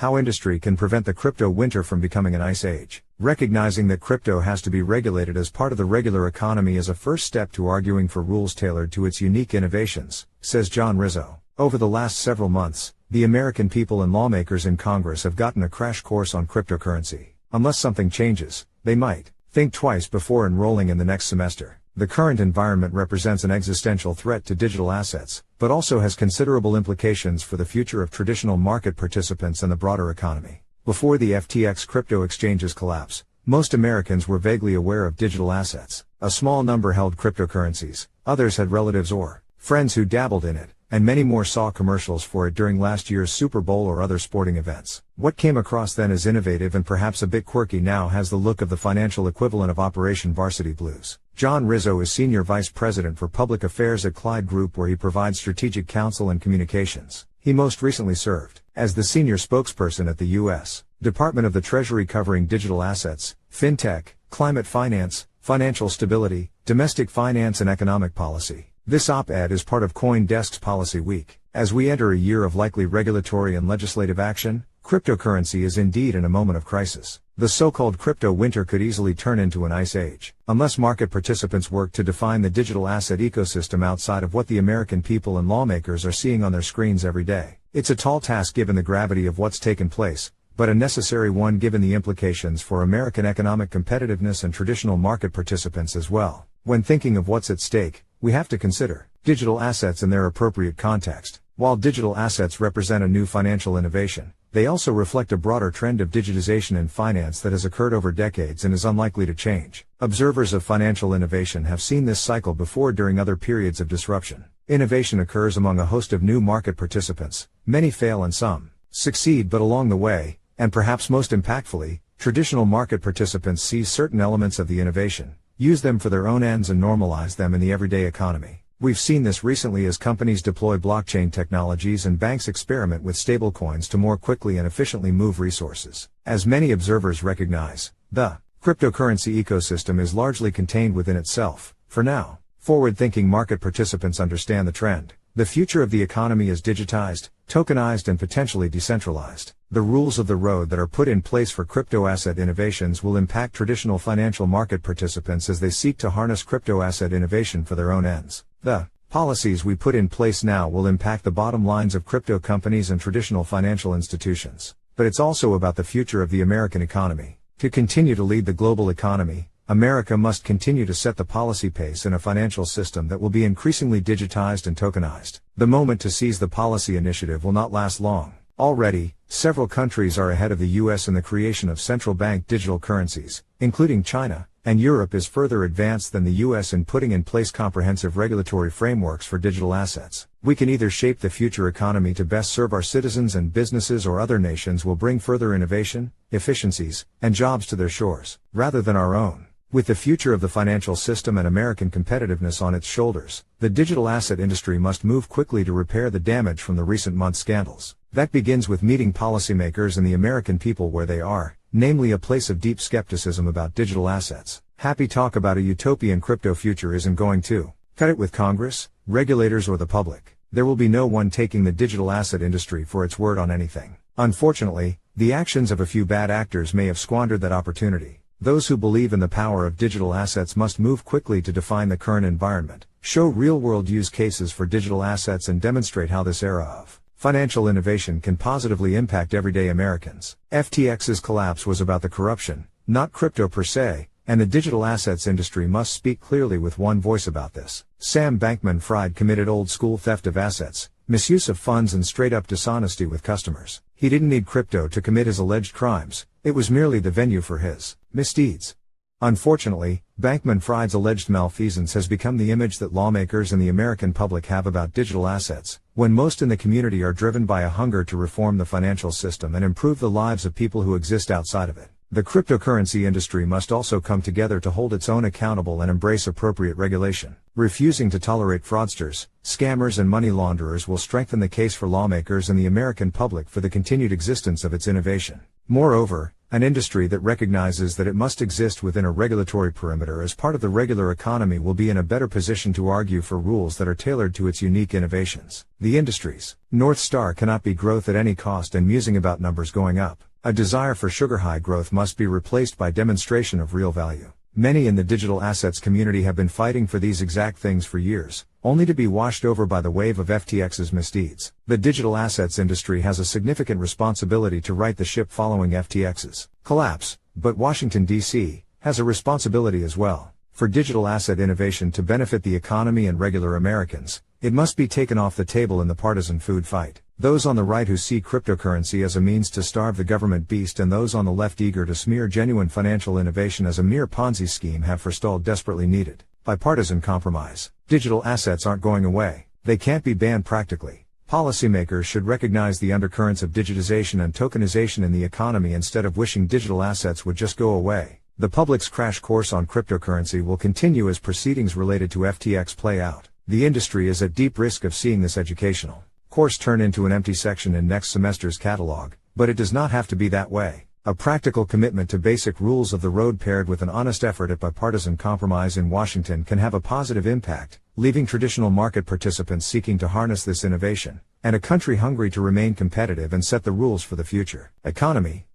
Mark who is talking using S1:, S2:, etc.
S1: How industry can prevent the crypto winter from becoming an ice age. Recognizing that crypto has to be regulated as part of the regular economy is a first step to arguing for rules tailored to its unique innovations, says John Rizzo. Over the last several months, the American people and lawmakers in Congress have gotten a crash course on cryptocurrency. Unless something changes, they might think twice before enrolling in the next semester. The current environment represents an existential threat to digital assets, but also has considerable implications for the future of traditional market participants and the broader economy. Before the FTX crypto exchange's collapse, most Americans were vaguely aware of digital assets. A small number held cryptocurrencies, others had relatives or friends who dabbled in it, and many more saw commercials for it during last year's Super Bowl or other sporting events. What came across then as innovative and perhaps a bit quirky now has the look of the financial equivalent of Operation Varsity Blues. John Rizzo is Senior Vice President for Public Affairs at Clyde Group, where he provides strategic counsel and communications. He most recently served as the senior spokesperson at the U.S. Department of the Treasury covering digital assets, fintech, climate finance, financial stability, domestic finance and economic policy. This op-ed is part of CoinDesk's Policy Week. As we enter a year of likely regulatory and legislative action, cryptocurrency is indeed in a moment of crisis. The so-called crypto winter could easily turn into an ice age, unless market participants work to define the digital asset ecosystem outside of what the American people and lawmakers are seeing on their screens every day. It's a tall task given the gravity of what's taken place, but a necessary one given the implications for American economic competitiveness and traditional market participants as well. When thinking of what's at stake, we have to consider digital assets in their appropriate context. While digital assets represent a new financial innovation, they also reflect a broader trend of digitization in finance that has occurred over decades and is unlikely to change. Observers of financial innovation have seen this cycle before during other periods of disruption. Innovation occurs among a host of new market participants. Many fail and some succeed, but along the way, and perhaps most impactfully, traditional market participants seize certain elements of the innovation, use them for their own ends and normalize them in the everyday economy. We've seen this recently as companies deploy blockchain technologies and banks experiment with stablecoins to more quickly and efficiently move resources. As many observers recognize, the cryptocurrency ecosystem is largely contained within itself, for now. Forward-thinking market participants understand the trend. The future of the economy is digitized, tokenized and potentially decentralized. The rules of the road that are put in place for crypto asset innovations will impact traditional financial market participants as they seek to harness crypto asset innovation for their own ends. The policies we put in place now will impact the bottom lines of crypto companies and traditional financial institutions. But it's also about the future of the American economy. To continue to lead the global economy, America must continue to set the policy pace in a financial system that will be increasingly digitized and tokenized. The moment to seize the policy initiative will not last long. Already, several countries are ahead of the US in the creation of central bank digital currencies, including China, and Europe is further advanced than the US in putting in place comprehensive regulatory frameworks for digital assets. We can either shape the future economy to best serve our citizens and businesses, or other nations will bring further innovation, efficiencies, and jobs to their shores, rather than our own. With the future of the financial system and American competitiveness on its shoulders, the digital asset industry must move quickly to repair the damage from the recent months' scandals. That begins with meeting policymakers and the American people where they are, namely a place of deep skepticism about digital assets. Happy talk about a utopian crypto future isn't going to cut it with Congress, regulators or the public. There will be no one taking the digital asset industry for its word on anything. Unfortunately, the actions of a few bad actors may have squandered that opportunity. Those who believe in the power of digital assets must move quickly to define the current environment, show real-world use cases for digital assets and demonstrate how this era of financial innovation can positively impact everyday Americans. FTX's collapse was about the corruption, not crypto per se, and the digital assets industry must speak clearly with one voice about this. Sam Bankman-Fried committed old-school theft of assets, misuse of funds and straight-up dishonesty with customers. He didn't need crypto to commit his alleged crimes, it was merely the venue for his misdeeds. Unfortunately, Bankman-Fried's alleged malfeasance has become the image that lawmakers and the American public have about digital assets, when most in the community are driven by a hunger to reform the financial system and improve the lives of people who exist outside of it. The cryptocurrency industry must also come together to hold its own accountable and embrace appropriate regulation. Refusing to tolerate fraudsters, scammers and money launderers will strengthen the case for lawmakers and the American public for the continued existence of its innovation. Moreover, An industry that recognizes that it must exist within a regulatory perimeter as part of the regular economy will be in a better position to argue for rules that are tailored to its unique innovations. The industry's North Star cannot be growth at any cost and musing about numbers going up. A desire for sugar-high growth must be replaced by demonstration of real value. Many in the digital assets community have been fighting for these exact things for years, only to be washed over by the wave of FTX's misdeeds. The digital assets industry has a significant responsibility to right the ship following FTX's collapse, but Washington, D.C., has a responsibility as well. For digital asset innovation to benefit the economy and regular Americans, it must be taken off the table in the partisan food fight. Those on the right who see cryptocurrency as a means to starve the government beast and those on the left eager to smear genuine financial innovation as a mere Ponzi scheme have forestalled desperately needed bipartisan compromise. Digital assets aren't going away. They can't be banned practically. Policymakers should recognize the undercurrents of digitization and tokenization in the economy instead of wishing digital assets would just go away. The public's crash course on cryptocurrency will continue as proceedings related to FTX play out. The industry is at deep risk of seeing this educational course turn into an empty section in next semester's catalog, but it does not have to be that way. A practical commitment to basic rules of the road paired with an honest effort at bipartisan compromise in Washington can have a positive impact, leaving traditional market participants seeking to harness this innovation, and a country hungry to remain competitive and set the rules for the future economy.